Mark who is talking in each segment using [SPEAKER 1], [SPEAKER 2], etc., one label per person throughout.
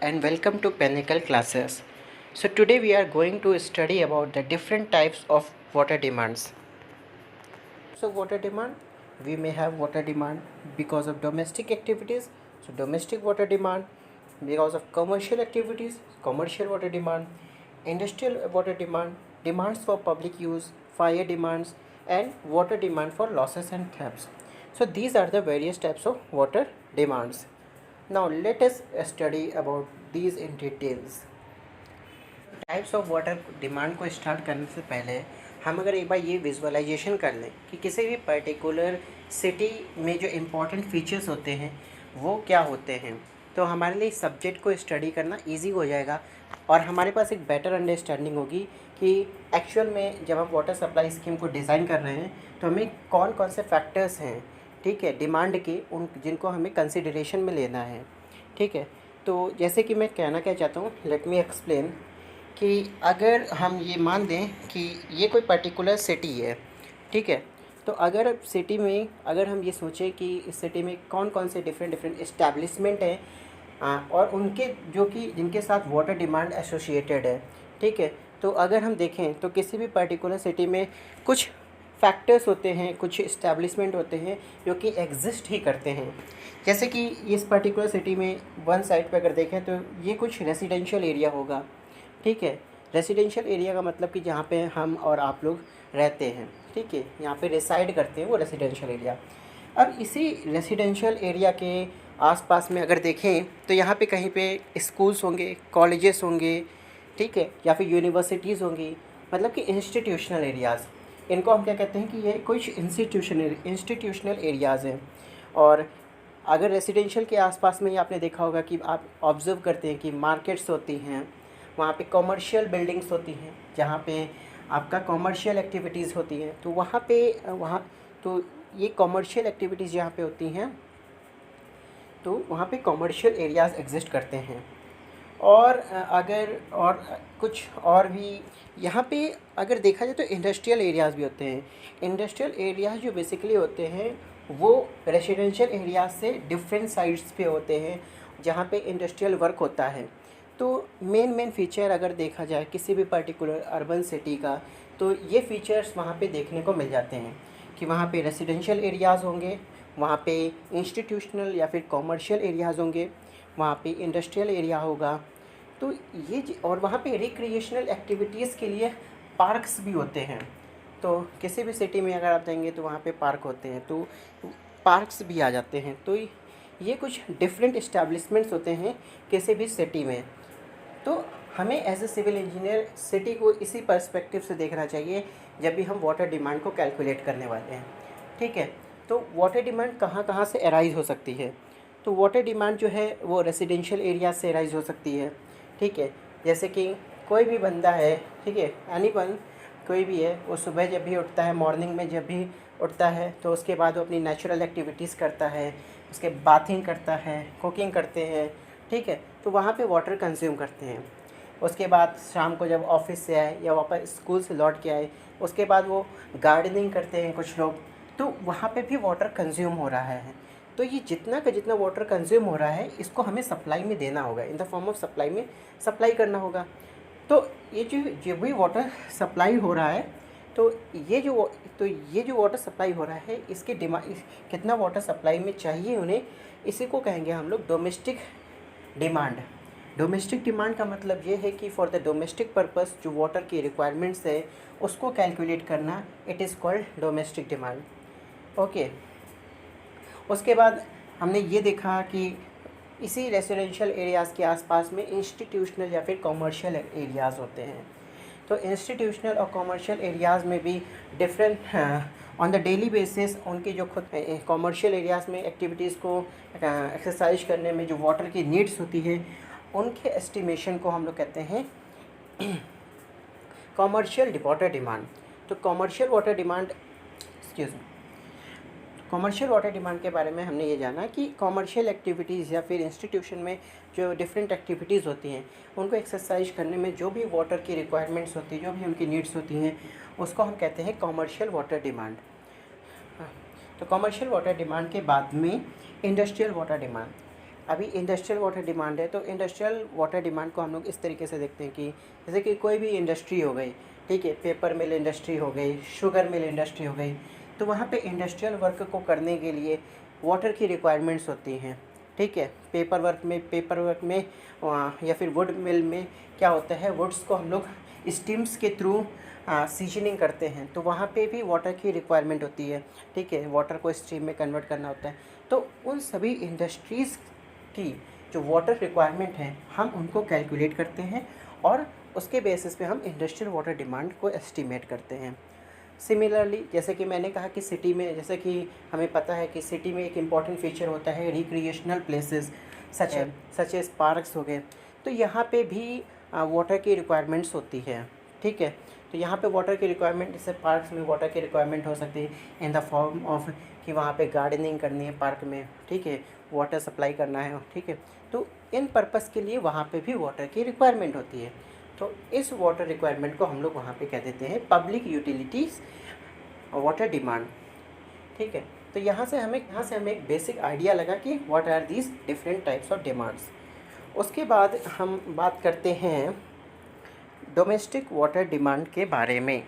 [SPEAKER 1] and welcome to Pinnacle classes. So today we are going to study about the different types of water demands. So water demand, we may have water demand because of domestic activities, so domestic water demand, because of commercial activities, commercial water demand, industrial water demand, demands for public use, fire demands, and water demand for losses and thefts. So these are the various types of water demands. Now let us study about these in details. Types of water demand को start करने से पहले हम अगर एक बार ये visualisation कर लें कि किसी भी पर्टिकुलर सिटी में जो इम्पोर्टेंट फीचर्स होते हैं वो क्या होते हैं, तो हमारे लिए सब्जेक्ट को स्टडी करना इजी हो जाएगा और हमारे पास एक बेटर अंडरस्टैंडिंग होगी कि एक्चुअल में जब हम वाटर सप्लाई स्कीम को डिज़ाइन कर रहे हैं तो हमें कौन कौन से फैक्टर्स हैं, ठीक है, डिमांड के, उन जिनको हमें कंसिडरेशन में लेना है। ठीक है, तो जैसे कि मैं कहना क्या चाहता हूँ, लेट मी एक्सप्लेन कि अगर हम ये मान दें कि ये कोई पर्टिकुलर सिटी है, ठीक है, तो अगर सिटी में अगर हम ये सोचें कि इस सिटी में कौन कौन से डिफरेंट इस्टेब्लिशमेंट हैं और उनके जो कि जिनके साथ वाटर डिमांड एसोसिएटेड है, ठीक है, तो अगर हम देखें तो किसी भी पर्टिकुलर सिटी में कुछ फैक्टर्स होते हैं, कुछ इस्टेब्लिशमेंट होते हैं जो कि एग्जिस्ट ही करते हैं। जैसे कि इस पर्टिकुलर सिटी में वन साइड पर अगर देखें तो ये कुछ रेसिडेंशियल एरिया होगा, ठीक है, रेसिडेंशियल एरिया का मतलब कि जहाँ पे हम और आप लोग रहते हैं, ठीक है, यहाँ पे रिसाइड करते हैं, वो रेसिडेंशियल एरिया। अब इसी रेसिडेंशियल एरिया के आसपास में अगर देखें तो यहाँ पे कहीं पे स्कूल्स होंगे, कॉलेजेस होंगे, ठीक है, या फिर यूनिवर्सिटीज़ होंगी, मतलब कि इंस्टीट्यूशनल एरियाज़, इनको हम क्या कहते हैं कि ये कुछ इंस्टीट्यूशनल एरियाज़ हैं। और अगर रेसिडेंशियल के आसपास में ही आपने देखा होगा कि आप ऑब्ज़र्व करते हैं कि मार्केट्स होती हैं, वहाँ पे कॉमर्शियल बिल्डिंग्स होती हैं जहाँ पे आपका कॉमर्शियल एक्टिविटीज़ होती हैं, तो वहाँ तो ये कॉमर्शियल एक्टिविटीज़ जहाँ पे होती हैं तो वहाँ पे कॉमर्शियल एरियाज़ एग्जिस्ट करते हैं। और अगर और कुछ और भी यहाँ पे अगर देखा जाए तो इंडस्ट्रियल एरियाज़ भी होते हैं। इंडस्ट्रियल एरियाज़ जो बेसिकली होते हैं वो रेसिडेंशियल एरियाज़ से डिफरेंट साइड्स पे होते हैं जहाँ पे इंडस्ट्रियल वर्क होता है। तो मेन फ़ीचर अगर देखा जाए किसी भी पर्टिकुलर अर्बन सिटी का, तो ये फ़ीचर्स वहाँ पे देखने को मिल जाते हैं कि वहाँ पे रेसिडेंशियल एरियाज़ होंगे, वहाँ पे इंस्टीट्यूशनल या फिर कॉमर्शियल एरियाज़ होंगे, वहाँ पे इंडस्ट्रियल एरिया होगा, तो और वहाँ पे रिक्रिएशनल एक्टिविटीज़ के लिए पार्क्स भी होते हैं। तो किसी भी सिटी में अगर आप जाएंगे तो वहाँ पे पार्क होते हैं, तो पार्क्स भी आ जाते हैं। तो ये कुछ डिफरेंट इस्टेब्लिशमेंट्स होते हैं किसी भी सिटी में। तो हमें as a civil engineer city को इसी पर्सपेक्टिव से देखना चाहिए जब भी हम वाटर डिमांड को कैलकुलेट करने वाले हैं, ठीक है। तो वाटर डिमांड कहाँ कहाँ से अराइज़ हो सकती है, तो वाटर डिमांड जो है वो रेसिडेंशियल एरिया से अराइज़ हो सकती है, ठीक है। जैसे कि कोई भी बंदा है, ठीक है, एनीवन, कोई भी है, वो सुबह जब भी उठता है, मॉर्निंग में जब भी उठता है तो उसके बाद वो अपनी नेचुरल एक्टिविटीज़ करता है, उसके बाथिंग करता है, कुकिंग करते हैं, ठीक है, तो वहाँ पे वाटर कंज्यूम करते हैं। उसके बाद शाम को जब ऑफिस से आए या वापस स्कूल से लौट के आए, उसके बाद वो गार्डनिंग करते हैं कुछ लोग, तो वहाँ पे भी वाटर कंज्यूम हो रहा है। तो ये जितना का जितना वाटर कंज्यूम हो रहा है इसको हमें सप्लाई में देना होगा, in the form of supply में सप्लाई करना होगा। तो ये भी वाटर सप्लाई हो रहा है, तो ये जो वाटर सप्लाई हो रहा है इसके डिमांड कितना वाटर सप्लाई में चाहिए उन्हें, इसी को कहेंगे हम लोग डोमेस्टिक डिमांड। डोमेस्टिक डिमांड का मतलब ये है कि फॉर द डोमेस्टिक पर्पस जो वाटर की रिक्वायरमेंट्स है उसको कैलकुलेट करना, it is called domestic demand. Okay, उसके बाद हमने ये देखा कि इसी रेसिडेंशियल एरियाज़ के आसपास में इंस्टीट्यूशनल या फिर कॉमर्शियल एरियाज़ होते हैं। तो इंस्टीट्यूशनल और कॉमर्शियल एरियाज़ में भी different on the daily basis उनकी जो खुद कॉमर्शियल एरियाज़ में एक्टिविटीज़ को एक्सरसाइज करने में जो वाटर की नीड्स होती है उनके एस्टिमेशन को हम लोग कहते हैं कॉमर्शियल वाटर डिमांड। तो commercial water demand commercial water demand के बारे में हमने ये जाना कि कॉमर्शियल एक्टिविटीज़ या फिर इंस्टीट्यूशन में जो डिफरेंट एक्टिविटीज़ होती हैं उनको एक्सरसाइज करने में जो भी वाटर की रिक्वायरमेंट्स होती है, जो भी उनकी नीड्स होती हैं, उसको हम कहते हैं कॉमर्शियल वाटर डिमांड। तो कॉमर्शियल वाटर डिमांड के बाद में इंडस्ट्रियल वाटर डिमांड। अभी इंडस्ट्रियल वाटर डिमांड है, तो इंडस्ट्रियल वाटर डिमांड को हम लोग इस तरीके से देखते हैं कि जैसे कि कोई भी इंडस्ट्री हो गई, ठीक है, पेपर मिल इंडस्ट्री हो गई, शुगर मिल इंडस्ट्री हो गई, तो वहाँ पे इंडस्ट्रियल वर्क को करने के लिए वाटर की रिक्वायरमेंट्स होती हैं, ठीक है। पेपर वर्क में या फिर वुड मिल में क्या होता है, वुड्स को हम लोग स्टीम्स के थ्रू सीजनिंग करते हैं, तो वहाँ पे भी वाटर की रिक्वायरमेंट होती है, ठीक है, वाटर को स्टीम में कन्वर्ट करना होता है। तो उन सभी इंडस्ट्रीज़ की जो वाटर रिक्वायरमेंट है हम उनको कैलकुलेट करते हैं और उसके बेसिस पे हम इंडस्ट्रियल वाटर डिमांड को एस्टिमेट करते हैं। सिमिलरली जैसे कि मैंने कहा कि सिटी में, जैसे कि हमें पता है कि सिटी में एक इम्पॉर्टेंट फीचर होता है recreational places such as parks हो गए, तो यहाँ पे भी वाटर की रिक्वायरमेंट्स होती है, ठीक है। तो यहाँ पे वाटर की रिक्वायरमेंट, जैसे पार्क्स में वाटर की रिक्वायरमेंट हो सकती है इन द फॉर्म ऑफ कि वहाँ पे गार्डनिंग करनी है पार्क में, ठीक है, वाटर सप्लाई करना है, ठीक है। तो इन पर्पस के लिए वहाँ पे भी वाटर की रिक्वायरमेंट होती है। तो इस वाटर रिक्वायरमेंट को हम लोग वहाँ पे कह देते हैं पब्लिक यूटिलिटीज़ वाटर डिमांड, ठीक है। तो यहाँ से हमें एक बेसिक आइडिया लगा कि what are these different types of demands. उसके बाद हम बात करते हैं डोमेस्टिक वाटर डिमांड के बारे में।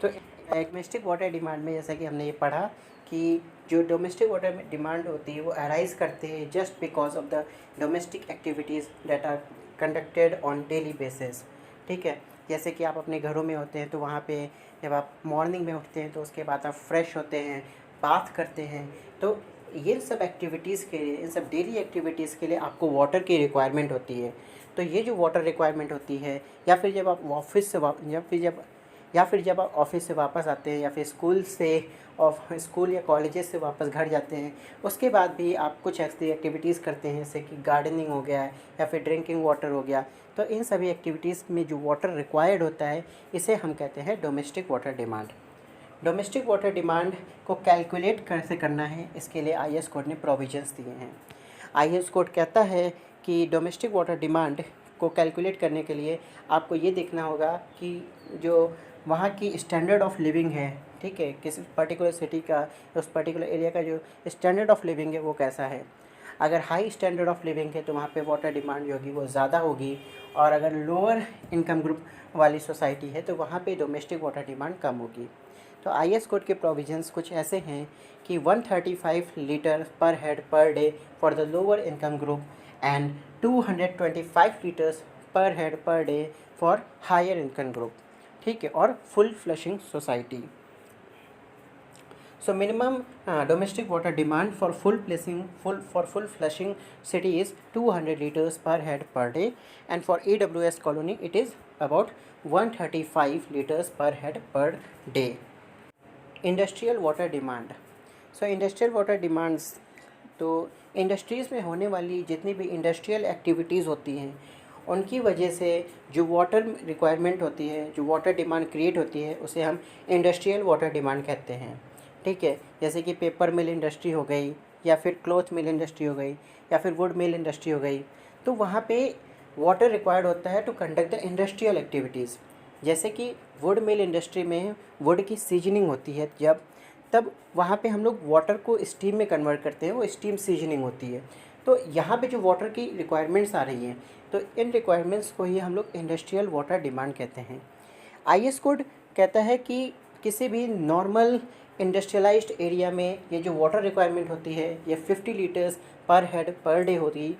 [SPEAKER 1] तो डोमेस्टिक वाटर डिमांड में जैसा कि हमने ये पढ़ा कि जो डोमेस्टिक वाटर डिमांड होती है वो अराइज करते हैं just because of the domestic activities that are conducted on daily basis, ठीक है। जैसे कि आप अपने घरों में होते हैं तो वहाँ पे जब आप मॉर्निंग में उठते हैं तो उसके बाद आप फ्रेश होते हैं, बाथ करते हैं, तो ये सब एक्टिविटीज़ के लिए, इन सब डेली एक्टिविटीज़ के लिए आपको वाटर की रिक्वायरमेंट होती है। तो ये जो वाटर रिक्वायरमेंट होती है, या फिर जब आप ऑफिस से या फिर जब आप ऑफिस से वापस आते हैं, या फिर स्कूल या कॉलेजेस से वापस घर जाते हैं, उसके बाद भी आप कुछ ऐसी एक्टिविटीज़ करते हैं जैसे कि गार्डनिंग हो गया या फिर ड्रिंकिंग वाटर हो गया। तो इन सभी एक्टिविटीज़ में जो वाटर रिक्वायर्ड होता है इसे हम कहते हैं domestic water demand. Domestic water demand को कैलकुलेट कैसे करना है, इसके लिए IS कोड ने प्रोविजंस दिए हैं। IS कोड कहता है कि डोमेस्टिक वाटर डिमांड को कैलकुलेट करने के लिए आपको ये देखना होगा कि जो वहाँ की स्टैंडर्ड ऑफ लिविंग है, ठीक है, किसी पर्टिकुलर सिटी का, उस पर्टिकुलर एरिया का जो स्टैंडर्ड ऑफ लिविंग है वो कैसा है। अगर हाई स्टैंडर्ड ऑफ लिविंग है तो वहाँ पे वाटर डिमांड जो होगी वो ज़्यादा होगी, और अगर लोअर इनकम ग्रुप वाली सोसाइटी है तो वहाँ पे डोमेस्टिक वाटर डिमांड कम होगी। तो IS कोड के प्रोविजंस कुछ ऐसे हैं कि 135 litre per head per day for the lower income group and 225 litres per head per day for higher income group, ठीक है, और full flushing society. So minimum domestic water demand for full flushing city is 200 liters per head per day, and for AWS colony it is about 135 liters per head per day. Industrial water demand. So industrial water demands, तो industries में होने वाली जितनी भी industrial activities होती हैं उनकी वजह से जो वाटर रिक्वायरमेंट होती है, जो वाटर डिमांड क्रिएट होती है, उसे हम इंडस्ट्रियल वाटर डिमांड कहते हैं, ठीक है। जैसे कि पेपर मिल इंडस्ट्री हो गई, या फिर क्लॉथ मिल इंडस्ट्री हो गई, या फिर वुड मिल इंडस्ट्री हो गई, तो वहाँ पे वाटर रिक्वायर्ड होता है to conduct the industrial activities. जैसे कि वुड मिल इंडस्ट्री में वुड की सीजनिंग होती है तब वहाँ पे हम लोग वाटर को स्टीम में कन्वर्ट करते हैं, वो स्टीम सीजनिंग होती है। तो यहाँ पे जो वाटर की रिक्वायरमेंट्स आ रही हैं, तो इन रिक्वायरमेंट्स को ही हम लोग इंडस्ट्रियल वाटर डिमांड कहते हैं। IS कोड कहता है कि किसी भी नॉर्मल इंडस्ट्रियलाइज्ड एरिया में ये जो वाटर रिक्वायरमेंट होती है ये 50 litres per head per day होती,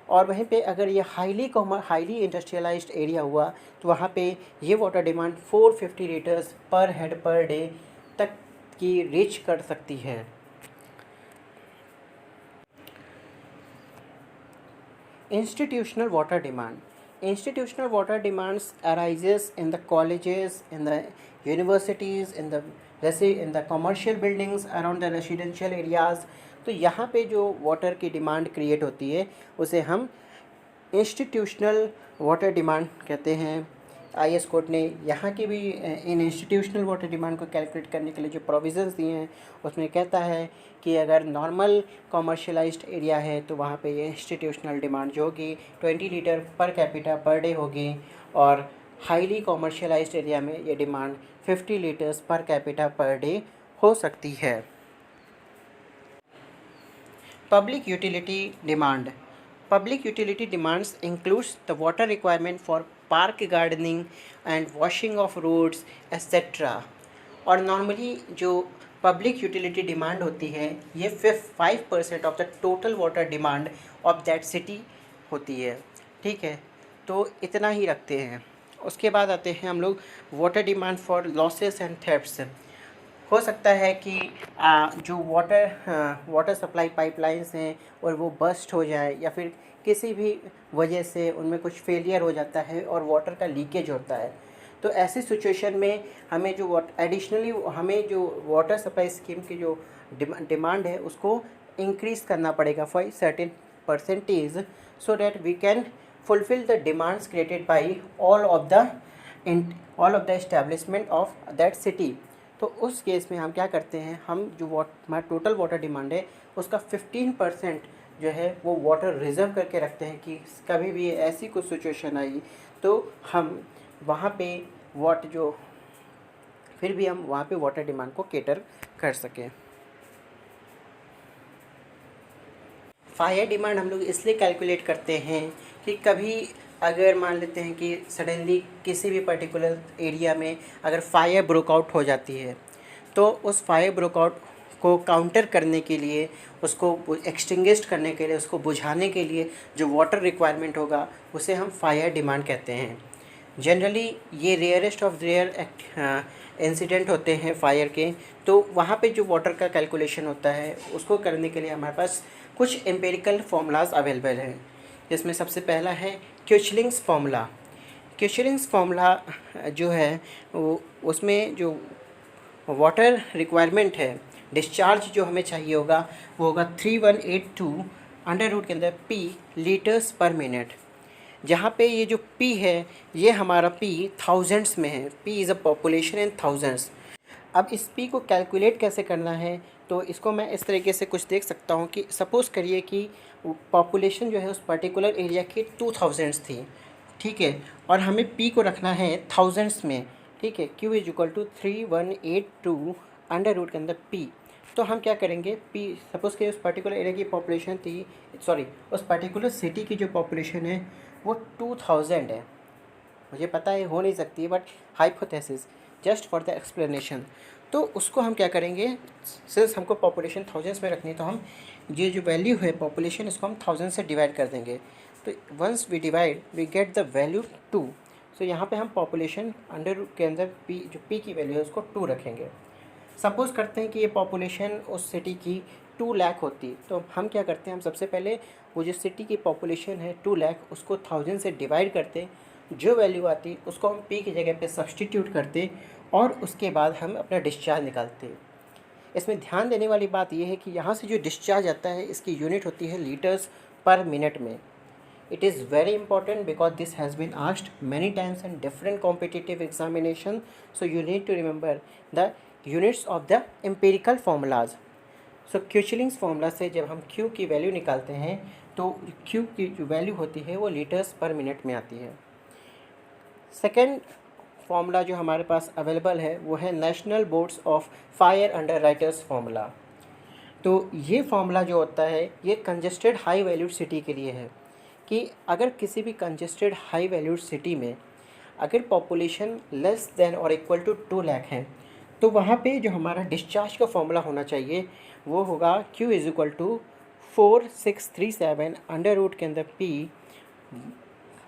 [SPEAKER 1] और वहीं पे अगर ये हाईली इंडस्ट्रियलाइज्ड एरिया हुआ तो वहाँ पे ये water demand 450 litres per head per day तक की रीच कर सकती है। Institutional water demand. Institutional water demands arises in the colleges, in the universities, in the commercial buildings around the residential areas. तो यहाँ पे जो वाटर की डिमांड क्रिएट होती है उसे हम इंस्टीट्यूशनल वाटर डिमांड कहते हैं। IS कोड ने यहाँ की भी इन इंस्टीट्यूशनल वाटर डिमांड को कैलकुलेट करने के लिए जो प्रोविजंस दिए हैं उसमें कहता है कि अगर नॉर्मल कॉमर्शलाइज्ड एरिया है तो वहाँ पे ये इंस्टीट्यूशनल डिमांड जो होगी 20 litre per capita per day होगी, और हाईली कॉमर्शलाइज्ड एरिया में ये demand 50 litres per capita per day हो सकती है। Public utility demand. Public utility demands includes the water requirement for park gardening and washing of roads etc. और normally जो public utility demand होती है ये 5% of the total water demand of that city होती है। ठीक है, तो इतना ही रखते हैं। उसके बाद आते हैं हम लोग water demand for losses and thefts. हो सकता है कि जो वाटर सप्लाई पाइपलाइंस हैं और वो बस्ट हो जाए या फिर किसी भी वजह से उनमें कुछ फेलियर हो जाता है और वाटर का लीकेज होता है। तो ऐसी सिचुएशन में हमें जो एडिशनली हमें जो वाटर सप्लाई स्कीम की जो डिमांड है उसको इंक्रीज़ करना पड़ेगा for certain percentage, so that we can fulfil the demands created by all of the establishment of that city. तो उस केस में हम क्या करते हैं, हम जो हमारा टोटल वाटर डिमांड है उसका 15% जो है वो वाटर रिजर्व करके रखते हैं कि कभी भी ऐसी कुछ सिचुएशन आई तो हम वहाँ पे फिर भी हम वहाँ पे वाटर डिमांड को केटर कर सकें। फायर डिमांड हम लोग इसलिए कैलकुलेट करते हैं कि कभी अगर मान लेते हैं कि सडनली किसी भी पर्टिकुलर एरिया में अगर फायर ब्रोकआउट हो जाती है तो उस फायर ब्रोकआउट को काउंटर करने के लिए, उसको एक्सटिंग्विश करने के लिए, उसको बुझाने के लिए जो वाटर रिक्वायरमेंट होगा उसे हम फायर डिमांड कहते हैं। जनरली ये रेयरेस्ट ऑफ रेयर इंसिडेंट होते हैं फायर के, तो वहाँ पे जो वाटर का कैलकुलेशन होता है उसको करने के लिए हमारे पास कुछ एम्पिरिकल फार्मूलाज अवेलेबल हैं, जिसमें सबसे पहला है क्यूचलिंग्स फार्मूला। क्यूचलिंग्स फार्मूला जो है वो उसमें जो वाटर रिक्वायरमेंट है, डिस्चार्ज जो हमें चाहिए होगा वो होगा 3182 अंडर रूट के अंदर पी लीटर्स पर मिनट। जहाँ पे ये जो पी है ये हमारा पी थाउजेंड्स में है, P is a population in thousands. अब इस पी को कैलकुलेट कैसे करना है, तो इसको मैं इस तरीके से कुछ देख सकता हूँ कि सपोज़ करिए कि पॉपुलेशन जो है उस पर्टिकुलर एरिया की 2000 थी, ठीक है, और हमें पी को रखना है थाउजेंड्स में, ठीक है। Q is equal to 3182 under root के अंदर पी। तो हम क्या करेंगे, पी सपोज़ कि उस पर्टिकुलर एरिया की पॉपुलेशन थी, सॉरी उस पर्टिकुलर सिटी की जो पॉपुलेशन है वो 2000 है। मुझे पता है हो नहीं सकती, but hypothesis just for the explanation. तो उसको हम क्या करेंगे, सिंस हमको पॉपुलेशन थाउजेंड्स में रखनी है तो हम ये जो वैल्यू है पॉपुलेशन इसको हम 1000 से डिवाइड कर देंगे। तो once we divide we get the value 2। So यहाँ पे हम पॉपुलेशन अंडर के अंदर पी जो पी की वैल्यू है उसको 2 रखेंगे। सपोज़ करते हैं कि ये पॉपुलेशन उस सिटी की 2 लाख होती, तो हम क्या करते हैं, हम सबसे पहले वो जो सिटी की पॉपुलेशन है 2 लाख उसको 1000 से डिवाइड करते, जो वैल्यू आती उसको हम पी की जगह पे सब्सटीट्यूट करते और उसके बाद हम अपना डिस्चार्ज निकालते। इसमें ध्यान देने वाली बात यह है कि यहाँ से जो डिस्चार्ज आता है इसकी यूनिट होती है लीटर्स पर मिनट में। It is very important because this has been asked many times in different competitive examination, so you need to remember the units of the empirical formulas. So क्यूचलिंग्स formula से जब हम Q की value निकालते हैं तो Q की जो वैल्यू होती है वो लीटर्स पर मिनट में आती है। सेकेंड फार्मूला जो हमारे पास अवेलेबल है वो है national boards of fire under writers formula. तो ये फार्मूला जो होता है ये कंजेस्टेड हाई वैल्यूड सिटी के लिए है कि अगर किसी भी कंजेस्टेड हाई वैल्यूड सिटी में अगर पॉपुलेशन लेस देन और इक्वल टू 2 लाख है तो वहाँ पे जो हमारा डिस्चार्ज का फॉर्मूला होना चाहिए वो होगा Q is equal to 4637 under root के अंदर P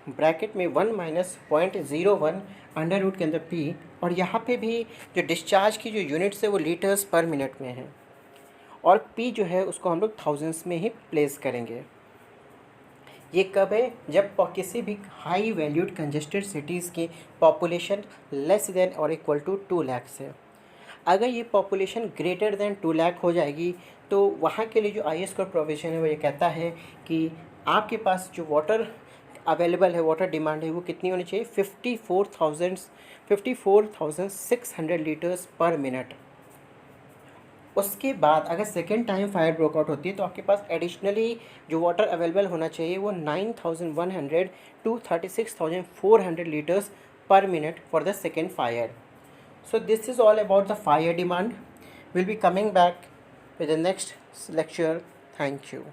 [SPEAKER 1] ब्रैकेट में 1 माइनस 0.01 अंडर रूट के अंदर P, और यहाँ पे भी जो डिस्चार्ज की जो यूनिट्स है वो लीटर्स पर मिनट में है और P जो है उसको हम लोग थाउजेंड्स में ही प्लेस करेंगे। ये कब है, जब किसी भी हाई वैल्यूड कंजेस्टेड सिटीज़ की पॉपुलेशन लेस देन और इक्वल टू 2 लाख है। अगर ये पॉपुलेशन ग्रेटर देन 2 लाख हो जाएगी तो वहाँ के लिए जो IS कोड प्रोविज़न है वो ये कहता है कि आपके पास जो वाटर अवेलेबल है, वाटर डिमांड है वो कितनी होनी चाहिए, 54,600 लीटर्स पर मिनट। उसके बाद अगर सेकेंड टाइम फायर ब्रोकआउट होती है तो आपके पास एडिशनली जो वाटर अवेलेबल होना चाहिए वो 9,100 to 36,400 litres per minute for the second fire. So this is all about the fire demand. Will be coming back with the next lecture. Thank you.